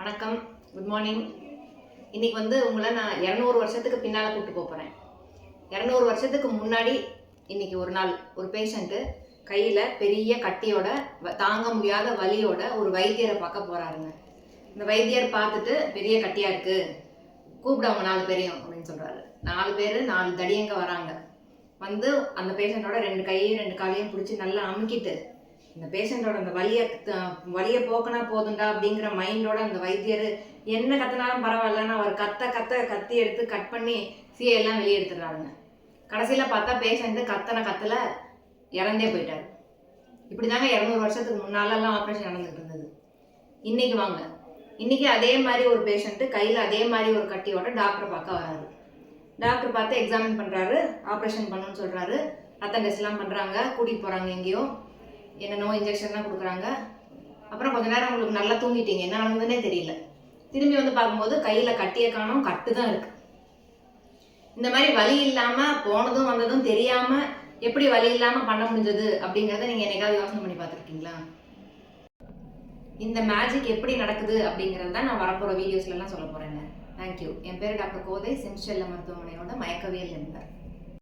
வணக்கம், good morning. இன்னைக்கு உங்களை நான் 200 வருஷத்துக்கு பின்னால் கூப்பிட்டு போகிறேன். 200 வருஷத்துக்கு முன்னாடி இன்னைக்கு ஒரு நாள் ஒரு பேஷண்ட்டு கையில் பெரிய கட்டியோட தாங்க முடியாத வலியோட ஒரு வைத்தியரை பார்க்க போகிறாருங்க. இந்த வைத்தியர் பார்த்துட்டு பெரிய கட்டியாக இருக்குது, கூப்பிடுவாங்க 4 பேரையும் அப்படின்னு சொல்கிறாரு. 4 பேர் 4 தடியங்க வராங்க. அந்த பேஷண்ட்டோட 2 கையையும் 2 காலையும் பிடிச்சி நல்லா அமுக்கிட்டு இந்த பேஷண்ட்டோட அந்த வலியை போக்கினா போதுண்டா அப்படிங்கிற மைண்டோட அந்த வைத்தியர் என்ன கத்தினாலும் பரவாயில்லன்னு அவர் கத்தி எடுத்து கட் பண்ணி எல்லாம் வெளியே எடுத்துடுறாருங்க. கடைசியில் பார்த்தா பேஷண்ட்டு கத்தல இறந்தே போயிட்டாரு. இப்படி தாங்க 200 வருஷத்துக்கு முன்னாலெல்லாம் ஆப்ரேஷன் நடந்துகிட்டு இருந்தது. இன்னைக்கு வாங்க, இன்னைக்கு அதே மாதிரி ஒரு பேஷண்ட்டு கையில் அதே மாதிரி ஒரு கட்டியோட டாக்டரை பார்க்க வராரு. டாக்டர் பார்த்து எக்ஸாமின் பண்ணுறாரு, ஆப்ரேஷன் பண்ணணும்னு சொல்கிறாரு. ரத்த டெஸ்ட்லாம் பண்ணுறாங்க, கூட்டிகிட்டு போகிறாங்க எங்கேயோ, என்னென்னோ இன்ஜெக்ஷன்லாம் கொடுக்குறாங்க. அப்புறம் கொஞ்ச நேரம் உங்களுக்கு நல்லா தூங்கிட்டீங்க, என்ன நடந்ததுன்னே தெரியல. திரும்பி பார்க்கும்போது கையில் கட்டியை காணோம், கட்டு தான் இருக்கு. இந்த மாதிரி வலி இல்லாமல் போனதும் வந்ததும் தெரியாமல் எப்படி வலி இல்லாமல் பண்ண முடிஞ்சது அப்படிங்கிறத நீங்கள் என்னைக்காவது யோசனை பண்ணி பார்த்துருக்கீங்களா? இந்த மேஜிக் எப்படி நடக்குது அப்படிங்கிறது தான் நான் வரப்போகிற வீடியோஸ்லாம் சொல்ல போகிறேங்க. தேங்க்யூ. என் பேர் டாக்டர் கோதை, சிம்ஸ்டெல்ல மருத்துவமனையோட மயக்கவியல் நிபுணர்.